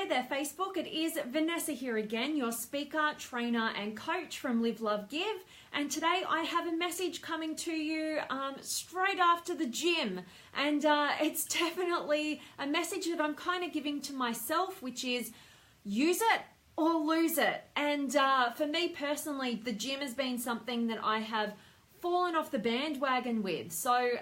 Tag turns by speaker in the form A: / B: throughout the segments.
A: Hey there Facebook, it is Vanessa here again, your speaker, trainer and coach from Live, Love, Give. And today I have a message coming to you straight after the gym. And it's definitely a message that I'm kind of giving to myself, which is use it or lose it. And for me personally, the gym has been something that I have fallen off the bandwagon with. So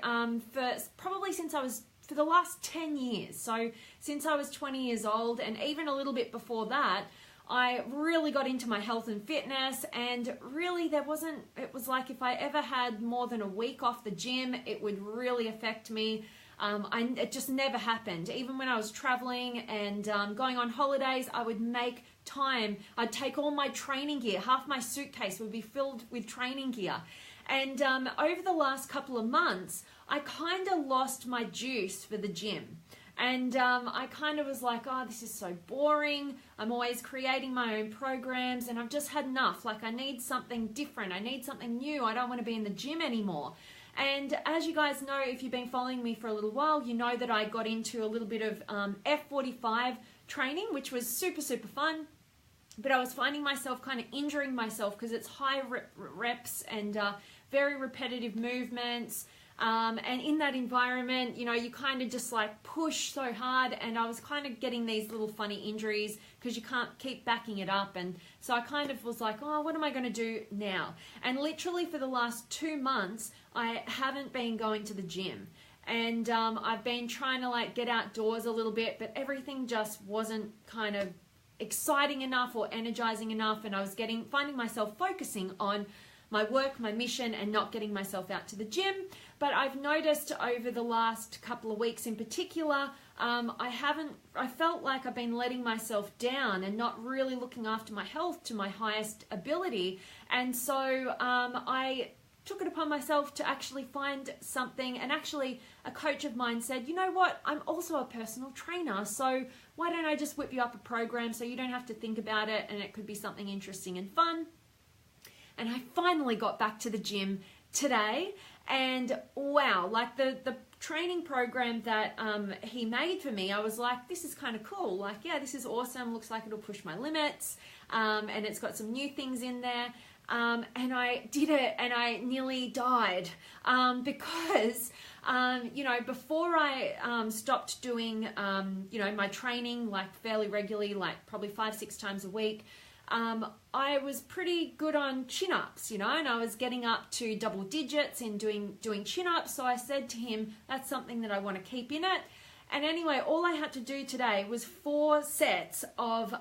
A: for the last 10 years. So since I was 20 years old, and even a little bit before that, I really got into my health and fitness, and really it was like if I ever had more than a week off the gym, it would really affect me. It just never happened. Even when I was traveling and going on holidays, I would make time. I'd take all my training gear. Half my suitcase would be filled with training gear. And over the last couple of months, I kind of lost my juice for the gym. And I kind of was like, oh, this is so boring. I'm always creating my own programs and I've just had enough. Like, I need something different. I need something new. I don't want to be in the gym anymore. And as you guys know, if you've been following me for a little while, you know that I got into a little bit of F45 training, which was super, super fun. But I was finding myself kind of injuring myself because it's high reps and very repetitive movements. And in that environment, you know, you kind of just like push so hard, and I was kind of getting these little funny injuries because you can't keep backing it up. And so I kind of was like, oh, what am I going to do now? And literally for the last 2 months, I haven't been going to the gym. And I've been trying to like get outdoors a little bit, but everything just wasn't kind of exciting enough or energizing enough. And I was finding myself focusing on my work, my mission, and not getting myself out to the gym. But I've noticed over the last couple of weeks in particular, I felt like I've been letting myself down and not really looking after my health to my highest ability. And so I took it upon myself to actually find something, and actually a coach of mine said, you know what, I'm also a personal trainer, so why don't I just whip you up a program so you don't have to think about it, and it could be something interesting and fun. And I finally got back to the gym today, and wow, like the training program that he made for me, I was like, this is kind of cool. Like, yeah, this is awesome. Looks like it'll push my limits, and it's got some new things in there. And I did it, and I nearly died because, you know, before I stopped doing, you know, my training like fairly regularly, like probably 5-6 times a week, I was pretty good on chin-ups, you know, and I was getting up to double digits and doing chin-ups. So I said to him, that's something that I want to keep in it. And anyway, all I had to do today was 4 sets of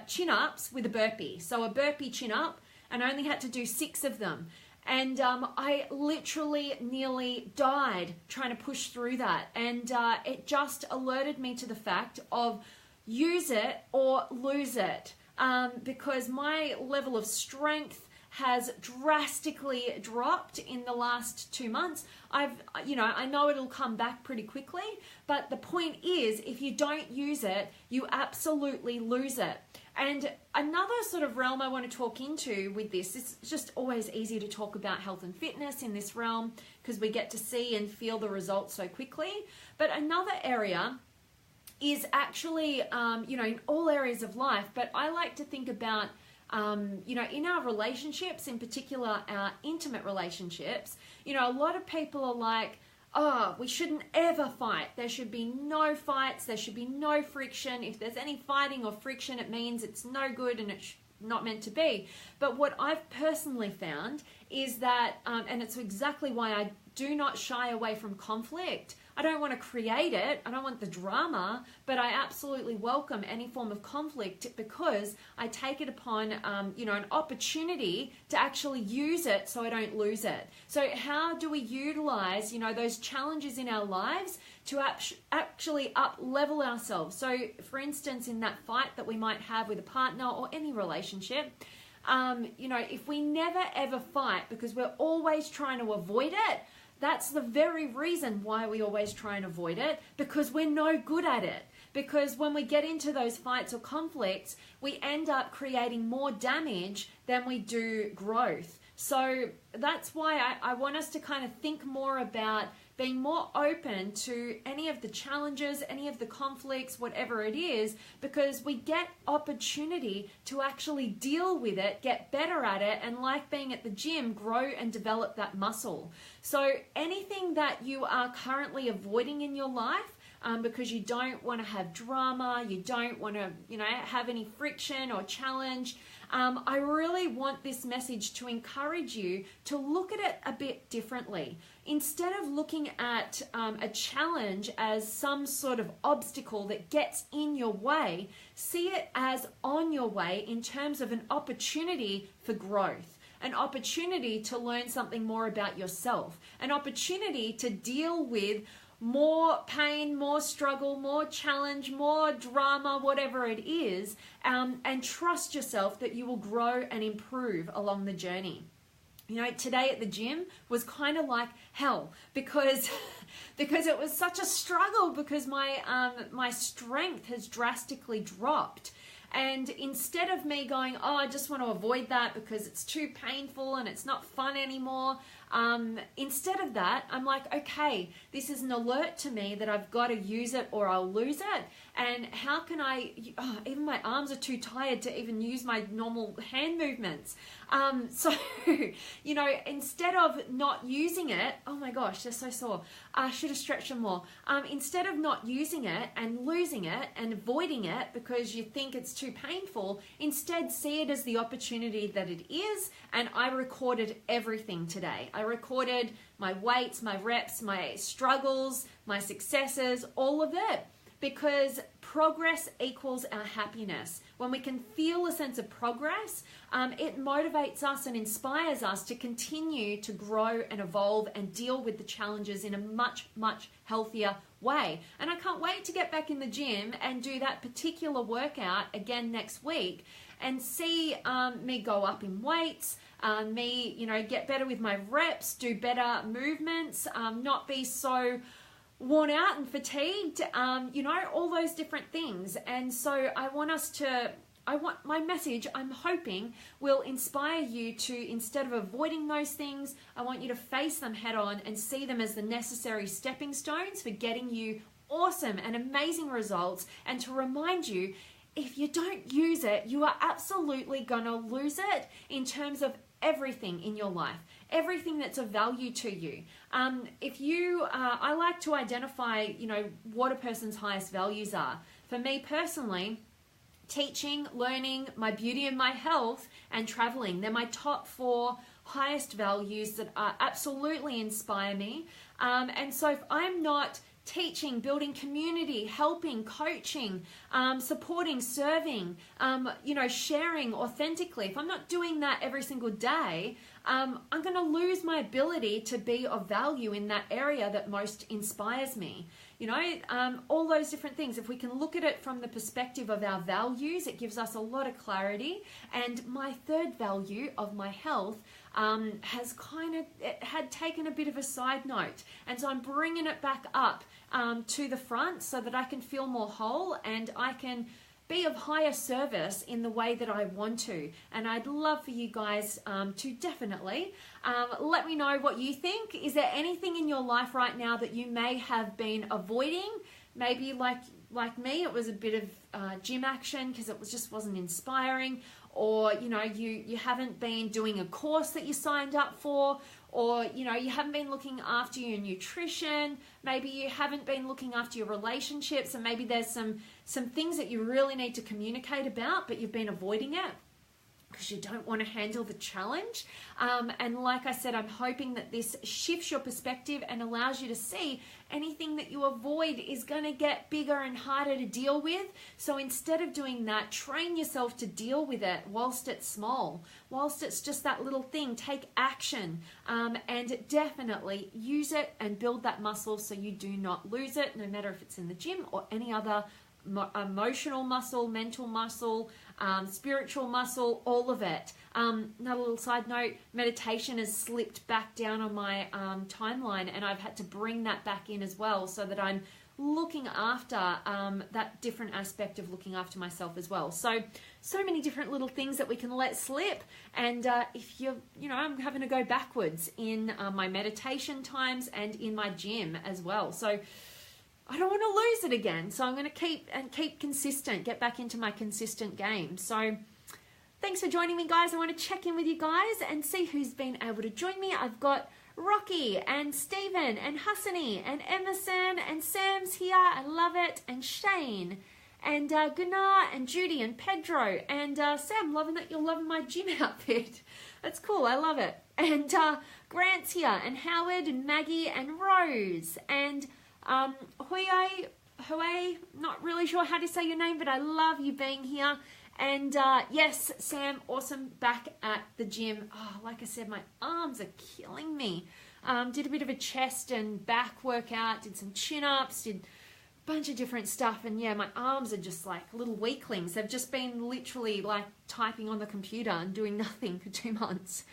A: chin-ups with a burpee. So a burpee chin-up, and I only had to do 6 of them. And I literally nearly died trying to push through that. And it just alerted me to the fact of use it or lose it. Because my level of strength has drastically dropped in the last 2 months. I know it'll come back pretty quickly, but the point is, if you don't use it, you absolutely lose it. And another sort of realm I want to talk into with this, it's just always easy to talk about health and fitness in this realm because we get to see and feel the results so quickly. But another area is actually, you know, in all areas of life, but I like to think about, you know, in our relationships, in particular, our intimate relationships, you know, a lot of people are like, oh, we shouldn't ever fight. There should be no fights. There should be no friction. If there's any fighting or friction, it means it's no good and it's not meant to be. But what I've personally found is that, and it's exactly why I do not shy away from conflict. I don't want to create it. I don't want the drama, but I absolutely welcome any form of conflict because I take it upon, you know, an opportunity to actually use it so I don't lose it. So how do we utilize, you know, those challenges in our lives to actually up-level ourselves? So for instance, in that fight that we might have with a partner or any relationship, you know, if we never ever fight because we're always trying to avoid it, that's the very reason why we always try and avoid it, because we're no good at it. Because when we get into those fights or conflicts, we end up creating more damage than we do growth. So that's why I want us to kind of think more about being more open to any of the challenges, any of the conflicts, whatever it is, because we get opportunity to actually deal with it, get better at it, and like being at the gym, grow and develop that muscle. So anything that you are currently avoiding in your life, because you don't want to have drama, you don't want to, have any friction or challenge, I really want this message to encourage you to look at it a bit differently. Instead of looking at a challenge as some sort of obstacle that gets in your way, see it as on your way in terms of an opportunity for growth. An opportunity to learn something more about yourself, an opportunity to deal with more pain, more struggle, more challenge, more drama, whatever it is, and trust yourself that you will grow and improve along the journey. Today at the gym was kind of like hell because it was such a struggle because my strength has drastically dropped. And instead of me going, I just want to avoid that because it's too painful and it's not fun anymore, instead of that, I'm like, okay, this is an alert to me that I've got to use it or I'll lose it. And how can even my arms are too tired to even use my normal hand movements. So, instead of not using it, oh my gosh, they're so sore. I should have stretched them more. Instead of not using it and losing it and avoiding it because you think it's too painful, instead see it as the opportunity that it is. And I recorded everything today. I recorded my weights, my reps, my struggles, my successes, all of it. Because progress equals our happiness. When we can feel a sense of progress, it motivates us and inspires us to continue to grow and evolve and deal with the challenges in a much, much healthier way. And I can't wait to get back in the gym and do that particular workout again next week and see me go up in weights, me, get better with my reps, do better movements, not be so worn out and fatigued, all those different things. And so I want my message, I'm hoping, will inspire you to, instead of avoiding those things, I want you to face them head on and see them as the necessary stepping stones for getting you awesome and amazing results, and to remind you, if you don't use it, you are absolutely going to lose it in terms of everything in your life, everything that's of value to you. I like to identify, what a person's highest values are. For me personally, teaching, learning, my beauty and my health, and traveling, they're my top 4 highest values that absolutely inspire me. And so if I'm not teaching, building community, helping, coaching, supporting, serving, sharing authentically, if I'm not doing that every single day, I'm going to lose my ability to be of value in that area that most inspires me. All those different things. If we can look at it from the perspective of our values, it gives us a lot of clarity. And my third value of my health had taken a bit of a side note. And so I'm bringing it back up to the front so that I can feel more whole and I can be of higher service in the way that I want to. And I'd love for you guys to definitely let me know what you think. Is there anything in your life right now that you may have been avoiding? Maybe like me, it was a bit of gym action because it just wasn't inspiring. Or, you haven't been doing a course that you signed up for, or, you haven't been looking after your nutrition. Maybe you haven't been looking after your relationships, and maybe there's some things that you really need to communicate about, but you've been avoiding it because you don't want to handle the challenge. And like I said, I'm hoping that this shifts your perspective and allows you to see anything that you avoid is going to get bigger and harder to deal with. So instead of doing that, train yourself to deal with it whilst it's small, whilst it's just that little thing. Take action and definitely use it and build that muscle so you do not lose it, no matter if it's in the gym or any other emotional muscle, mental muscle, spiritual muscle, all of it. Another little side note, meditation has slipped back down on my timeline, and I've had to bring that back in as well, so that I'm looking after that different aspect of looking after myself as well. So many different little things that we can let slip. And if I'm having to go backwards in my meditation times and in my gym as well. So I don't want to lose it again. So I'm going to keep consistent, get back into my consistent game. So thanks for joining me, guys. I want to check in with you guys and see who's been able to join me. I've got Rocky and Stephen and Hassani and Emerson and Sam's here. I love it. And Shane and Gunnar and Judy and Pedro and Sam, loving that you're loving my gym outfit. That's cool. I love it. And Grant's here and Howard and Maggie and Rose and Hui, not really sure how to say your name, but I love you being here. And yes, Sam, awesome, back at the gym. Oh, like I said, my arms are killing me. Did a bit of a chest and back workout, did some chin-ups, did a bunch of different stuff. And yeah, my arms are just like little weaklings. They've just been literally like typing on the computer and doing nothing for 2 months.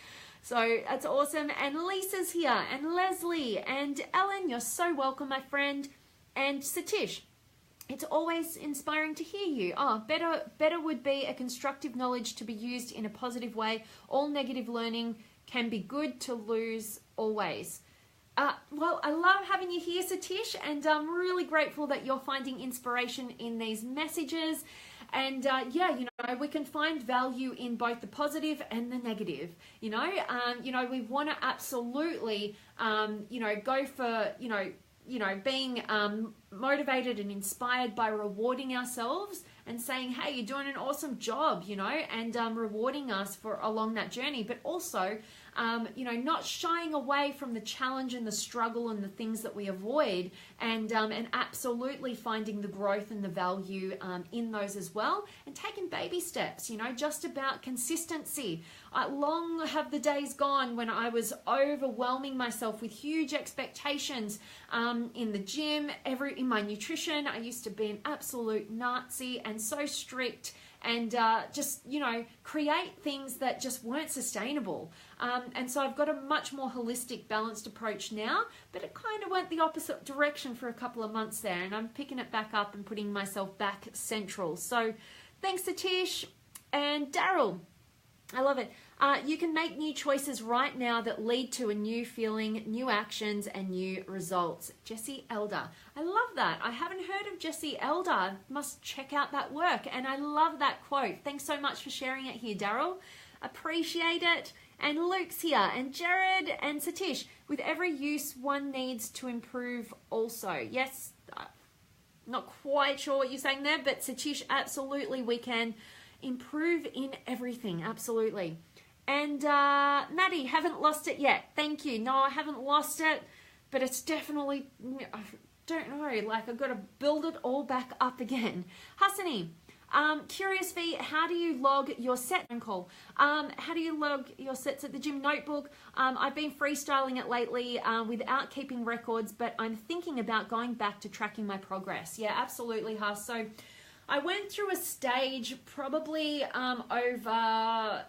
A: So that's awesome. And Lisa's here, and Leslie, and Ellen, you're so welcome, my friend. And Satish, it's always inspiring to hear you. Oh, better would be a constructive knowledge to be used in a positive way. All negative learning can be good to lose always. Well, I love having you here, Satish, and I'm really grateful that you're finding inspiration in these messages. And yeah, we can find value in both the positive and the negative. We want to absolutely, go for, being motivated and inspired by rewarding ourselves and saying, hey, you're doing an awesome job, and rewarding us for along that journey, but also, not shying away from the challenge and the struggle and the things that we avoid, and absolutely finding the growth and the value in those as well, and taking baby steps, just about consistency. Long have the days gone when I was overwhelming myself with huge expectations in the gym, in my nutrition. I used to be an absolute Nazi and so strict, and just, create things that just weren't sustainable. And so I've got a much more holistic, balanced approach now, but it kind of went the opposite direction for a couple of months there, and I'm picking it back up and putting myself back central. So thanks, Satish and Daryl. I love it. You can make new choices right now that lead to a new feeling, new actions, and new results. Jessie Elder. I love that. I haven't heard of Jessie Elder. Must check out that work. And I love that quote. Thanks so much for sharing it here, Daryl. Appreciate it. And Luke's here, and Jared and Satish. With every use, one needs to improve also. Yes, not quite sure what you're saying there, but Satish, absolutely we can improve in everything. Absolutely. And Maddie, haven't lost it yet. Thank you. No, I haven't lost it, but it's definitely, I don't know, like I've got to build it all back up again. Hassani, Curious V, how do you log your set call? How do you log your sets at the gym notebook? I've been freestyling it lately without keeping records, but I'm thinking about going back to tracking my progress. Yeah, absolutely, Huss. So I went through a stage probably over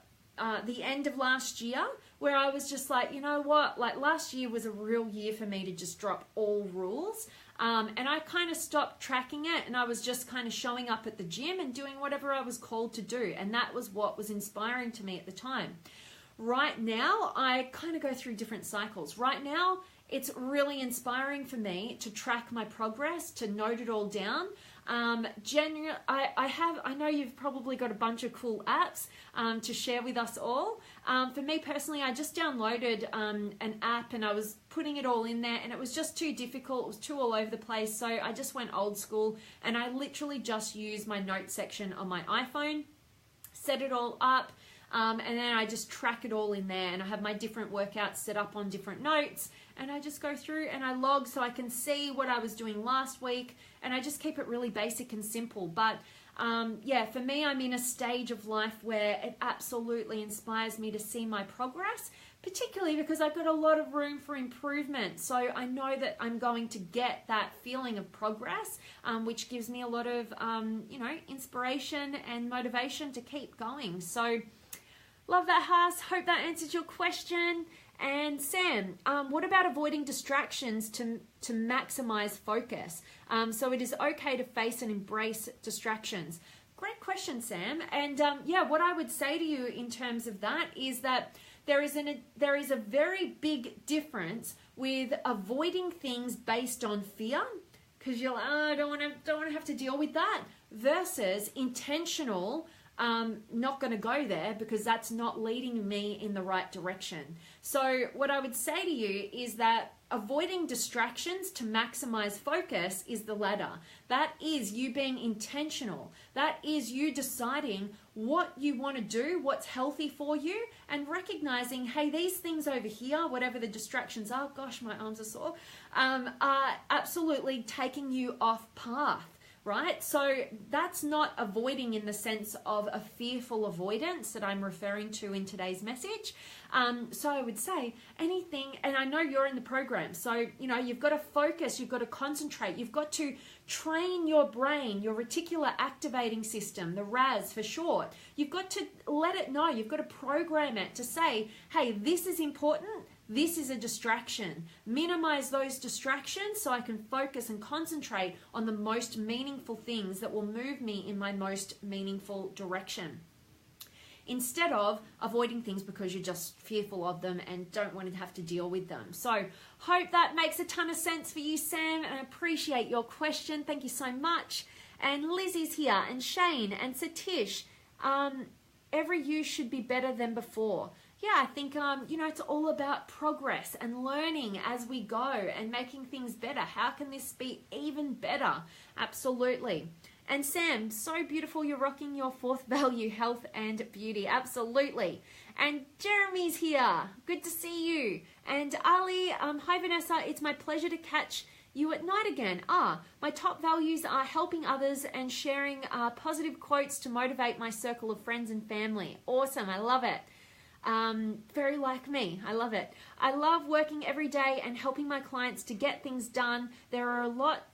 A: the end of last year where I was just like, you know what, like last year was a real year for me to just drop all rules. And I kind of stopped tracking it, and I was just kind of showing up at the gym and doing whatever I was called to do. And that was what was inspiring to me at the time. Right now, I kind of go through different cycles. Right now, it's really inspiring for me to track my progress, to note it all down. I know you've probably got a bunch of cool apps to share with us all. For me personally, I just downloaded an app and I was putting it all in there, and it was just too difficult. It was too all over the place. So I just went old school, and I literally just used my notes section on my iPhone, set it all up, and then I just track it all in there, and I have my different workouts set up on different notes, and I just go through and I log so I can see what I was doing last week, and I just keep it really basic and simple. But yeah, for me, I'm in a stage of life where it absolutely inspires me to see my progress, particularly because I've got a lot of room for improvement. So I know that I'm going to get that feeling of progress, which gives me a lot of, inspiration and motivation to keep going. So love that, Haas. Hope that answers your question. And Sam, what about avoiding distractions to maximize focus? So it is okay to face and embrace distractions. Great question, Sam. And what I would say to you in terms of that is that there is a very big difference with avoiding things based on fear, because you're like, oh, I don't want to have to deal with that, versus intentional. Not going to go there because that's not leading me in the right direction. So what I would say to you is that avoiding distractions to maximize focus is the latter. That is you being intentional. That is you deciding what you want to do, what's healthy for you, and recognizing, hey, these things over here, whatever the distractions are, gosh, my arms are sore, are absolutely taking you off path. Right? So that's not avoiding in the sense of a fearful avoidance that I'm referring to in today's message. So I would say anything, and I know you're in the program, so you've got to focus, you've got to concentrate, you've got to train your brain, your reticular activating system, the RAS for short. You've got to let it know, you've got to program it to say, hey, this is important. This is a distraction. Minimize those distractions so I can focus and concentrate on the most meaningful things that will move me in my most meaningful direction, instead of avoiding things because you're just fearful of them and don't want to have to deal with them. So hope that makes a ton of sense for you, Sam, and I appreciate your question. Thank you so much. And Lizzie's here, and Shane, and Satish. Every you should be better than before. Yeah, I think, it's all about progress and learning as we go and making things better. How can this be even better? Absolutely. And Sam, so beautiful. You're rocking your fourth value, health and beauty. Absolutely. And Jeremy's here. Good to see you. And Ali, hi Vanessa. It's my pleasure to catch you at night again. My top values are helping others and sharing positive quotes to motivate my circle of friends and family. Awesome. I love it. Very like me. I love it. I love working every day and helping my clients to get things done. There are a lot,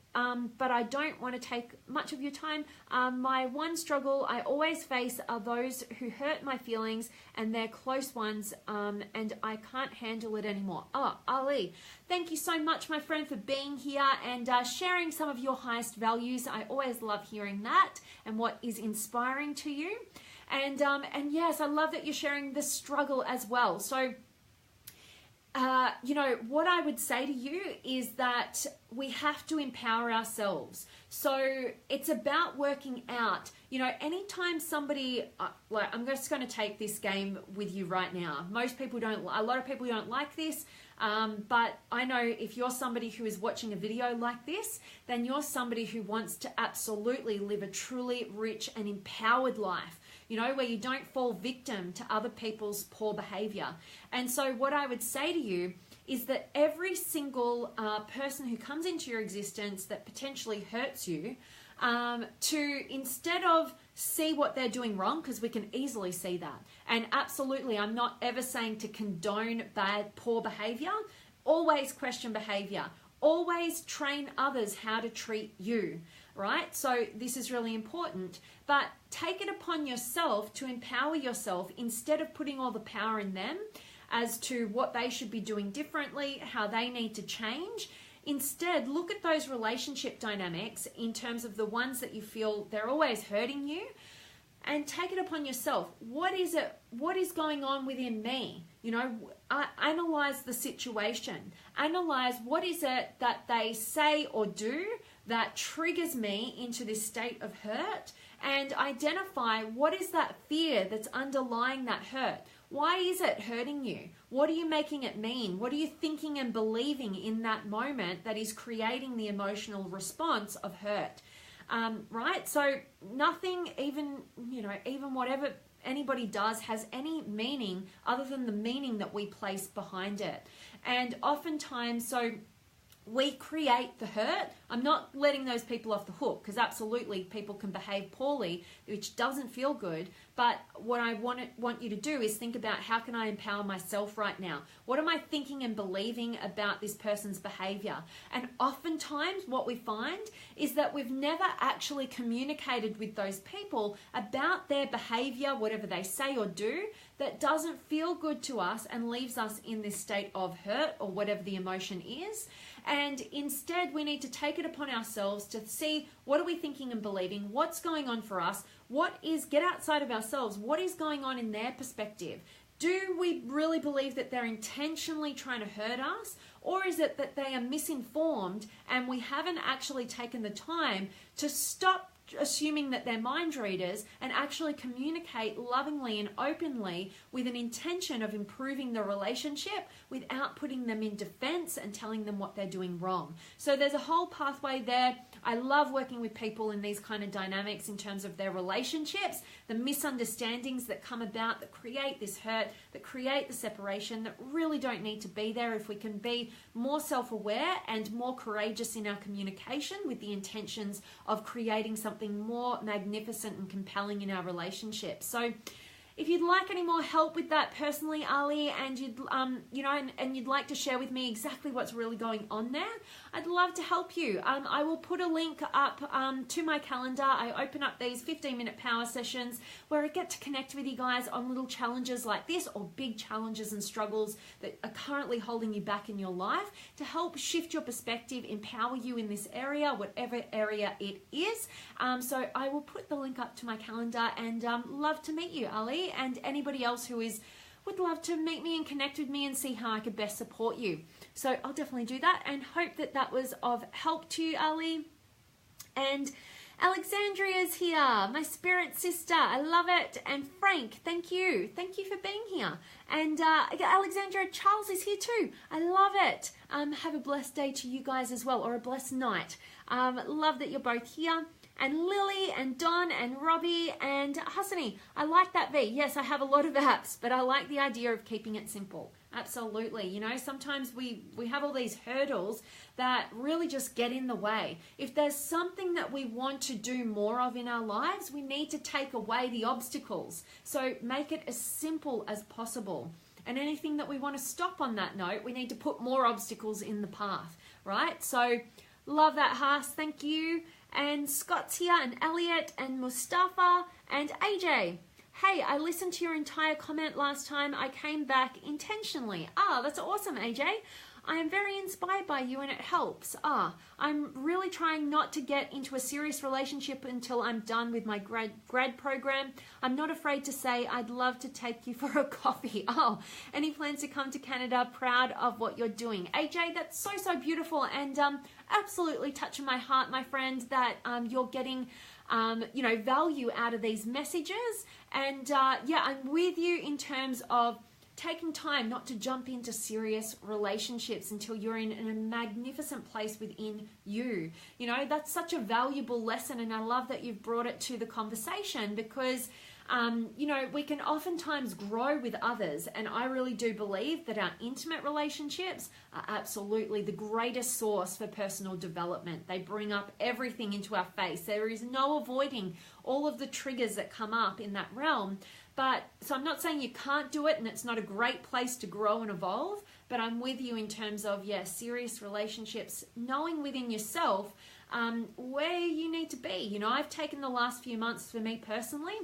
A: but I don't want to take much of your time. My one struggle I always face are those who hurt my feelings and they're close ones, and I can't handle it anymore. Ali, thank you so much, my friend, for being here and sharing some of your highest values. I always love hearing that and what is inspiring to you. And yes, I love that you're sharing the struggle as well. So, what I would say to you is that we have to empower ourselves. So it's about working out, anytime somebody, I'm just going to take this game with you right now. A lot of people don't like this. But I know if you're somebody who is watching a video like this, then you're somebody who wants to absolutely live a truly rich and empowered life, where you don't fall victim to other people's poor behavior. And so what I would say to you is that every single person who comes into your existence that potentially hurts you, to instead of see what they're doing wrong, because we can easily see that. And absolutely, I'm not ever saying to condone poor behavior. Always question behavior. Always train others how to treat you, right? So this is really important. But take it upon yourself to empower yourself instead of putting all the power in them as to what they should be doing differently, how they need to change. Instead, look at those relationship dynamics in terms of the ones that you feel they're always hurting you, and take it upon yourself. What is it? What is going on within me? Analyze the situation. Analyze what is it that they say or do that triggers me into this state of hurt, and identify what is that fear that's underlying that hurt. Why is it hurting you? What are you making it mean? What are you thinking and believing in that moment that is creating the emotional response of hurt? Right? So nothing, even whatever anybody does has any meaning other than the meaning that we place behind it. And oftentimes, so we create the hurt. I'm not letting those people off the hook, because absolutely people can behave poorly, which doesn't feel good. But what I want you to do is think about, how can I empower myself right now? What am I thinking and believing about this person's behavior? And oftentimes what we find is that we've never actually communicated with those people about their behavior, whatever they say or do, that doesn't feel good to us and leaves us in this state of hurt or whatever the emotion is. And instead, we need to take it upon ourselves to see, what are we thinking and believing? What's going on for us? Get outside of ourselves. What is going on in their perspective? Do we really believe that they're intentionally trying to hurt us? Or is it that they are misinformed and we haven't actually taken the time to stop assuming that they're mind readers and actually communicate lovingly and openly with an intention of improving the relationship without putting them in defense and telling them what they're doing wrong? So there's a whole pathway there. I love working with people in these kind of dynamics in terms of their relationships, the misunderstandings that come about that create this hurt, that create the separation, that really don't need to be there if we can be more self-aware and more courageous in our communication with the intentions of creating something more magnificent and compelling in our relationship. So if you'd like any more help with that personally, Ali, and you'd you'd like to share with me exactly what's really going on there, I'd love to help you. I will put a link up to my calendar. I open up these 15-minute power sessions where I get to connect with you guys on little challenges like this, or big challenges and struggles that are currently holding you back in your life, to help shift your perspective, empower you in this area, whatever area it is. So I will put the link up to my calendar, and love to meet you, Ali, and anybody else who would love to meet me and connect with me and see how I could best support you. So I'll definitely do that, and hope that that was of help to you, Ali. And Alexandria's here, my spirit sister. I love it. And Frank, thank you. Thank you for being here. And Alexandria, Charles is here too. I love it. Have a blessed day to you guys as well, or a blessed night. Love that you're both here. And Lily and Don and Robbie and Hassani. I like that V. Yes, I have a lot of apps, but I like the idea of keeping it simple. Absolutely. You know, sometimes we have all these hurdles that really just get in the way. If there's something that we want to do more of in our lives, we need to take away the obstacles. So make it as simple as possible. And anything that we want to stop on that note, we need to put more obstacles in the path, right? So love that, Haas. Thank you. And Scott's here, and Elliot, and Mustafa, and AJ. Hey, I listened to your entire comment last time. I came back intentionally. That's awesome, AJ. I am very inspired by you and it helps. I'm really trying not to get into a serious relationship until I'm done with my grad program. I'm not afraid to say I'd love to take you for a coffee. Any plans to come to Canada? Proud of what you're doing. AJ, that's so, so beautiful, and absolutely touching my heart, my friend, that you're getting value out of these messages. And I'm with you in terms of taking time not to jump into serious relationships until you're in a magnificent place within you. You know, that's such a valuable lesson, and I love that you've brought it to the conversation, because we can oftentimes grow with others, and I really do believe that our intimate relationships are absolutely the greatest source for personal development. They bring up everything into our face. There is no avoiding all of the triggers that come up in that realm. So I'm not saying you can't do it and it's not a great place to grow and evolve, but I'm with you in terms of, serious relationships, knowing within yourself where you need to be. You know, I've taken the last few months for me personally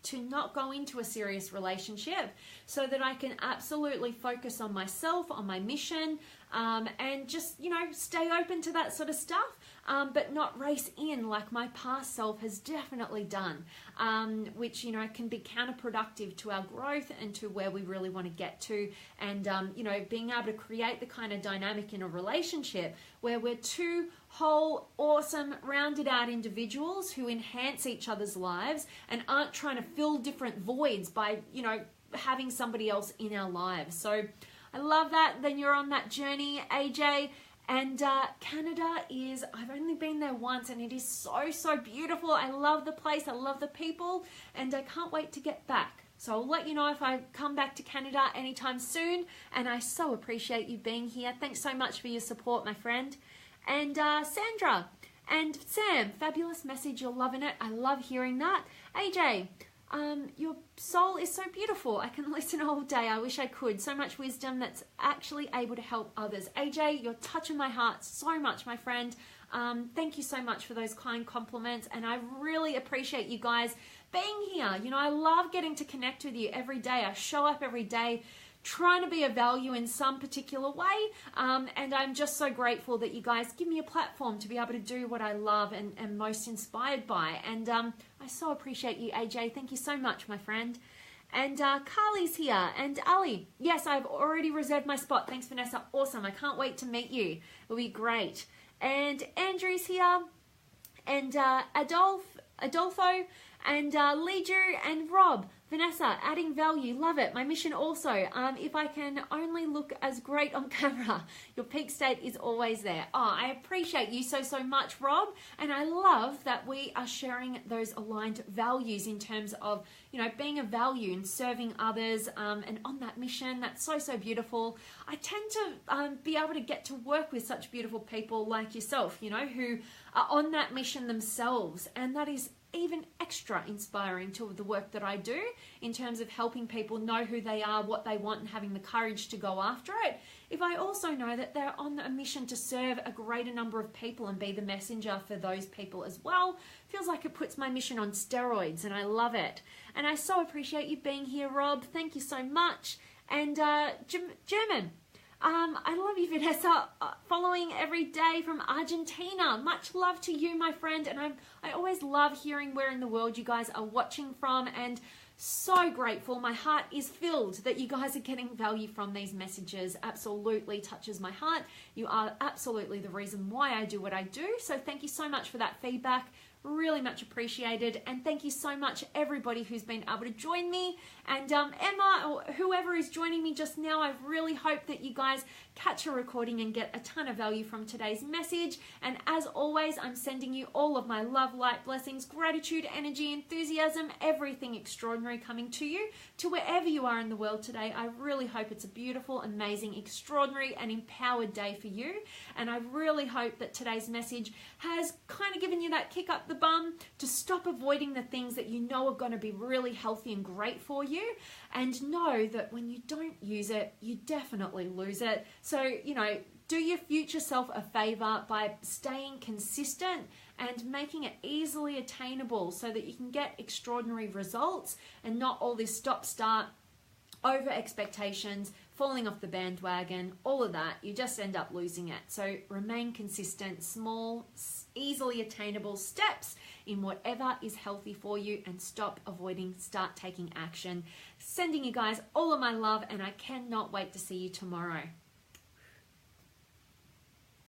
A: to not go into a serious relationship so that I can absolutely focus on myself, on my mission, and just, stay open to that sort of stuff, but not race in like my past self has definitely done, which, can be counterproductive to our growth and to where we really want to get to. And, being able to create the kind of dynamic in a relationship where we're two whole, awesome, rounded out individuals who enhance each other's lives and aren't trying to fill different voids by, having somebody else in our lives. So I love that. Then you're on that journey, AJ. And Canada I've only been there once, and it is so, so beautiful. I love the place. I love the people, and I can't wait to get back. So I'll let you know if I come back to Canada anytime soon. And I so appreciate you being here. Thanks so much for your support, my friend. And Sandra and Sam, fabulous message. You're loving it. I love hearing that. AJ, your soul is so beautiful. I can listen all day. I wish I could. So much wisdom that's actually able to help others. AJ, you're touching my heart so much, my friend. Thank you so much for those kind compliments, and I really appreciate you guys being here. You know, I love getting to connect with you every day. I show up every day trying to be of value in some particular way, and I'm just so grateful that you guys give me a platform to be able to do what I love and am most inspired by. And I so appreciate you, AJ. Thank you so much, my friend. And Carly's here, and Ali. Yes, I've already reserved my spot. Thanks, Vanessa. Awesome. I can't wait to meet you. It'll be great. And Andrew's here, and Adolfo, and Leju, and Rob. Vanessa, adding value, love it. My mission also, if I can only look as great on camera, your peak state is always there. Oh, I appreciate you so much, Rob. And I love that we are sharing those aligned values in terms of, you know, being of value and serving others, and on that mission. That's so beautiful. I tend to be able to get to work with such beautiful people like yourself, you know, who are on that mission themselves. And that is even extra inspiring to the work that I do in terms of helping people know who they are, what they want, and having the courage to go after it. If I also know that they're on a mission to serve a greater number of people and be the messenger for those people as well, feels like it puts my mission on steroids, and I love it. And I so appreciate you being here, Rob. Thank you so much. And German, I love you, Vanessa, following every day from Argentina. Much love to you, my friend. And I always love hearing where in the world you guys are watching from, and so grateful. My heart is filled that you guys are getting value from these messages. Absolutely touches my heart. You are absolutely the reason why I do what I do. So thank you so much for that feedback. Really much appreciated. And thank you so much, everybody who's been able to join me. And Emma, or whoever is joining me just now, I really hope that you guys catch a recording and get a ton of value from today's message. And as always, I'm sending you all of my love, light, blessings, gratitude, energy, enthusiasm, everything extraordinary coming to you, to wherever you are in the world today. I really hope it's a beautiful, amazing, extraordinary, and empowered day for you. And I really hope that today's message has kind of given you that kick up the bum to stop avoiding the things that you know are going to be really healthy and great for you, and know that when you don't use it, you definitely lose it. So, you know, do your future self a favor by staying consistent and making it easily attainable so that you can get extraordinary results, and not all this stop-start, over expectations, falling off the bandwagon, all of that. You just end up losing it. So remain consistent, small, easily attainable steps in whatever is healthy for you, and stop avoiding, start taking action. Sending you guys all of my love, and I cannot wait to see you tomorrow.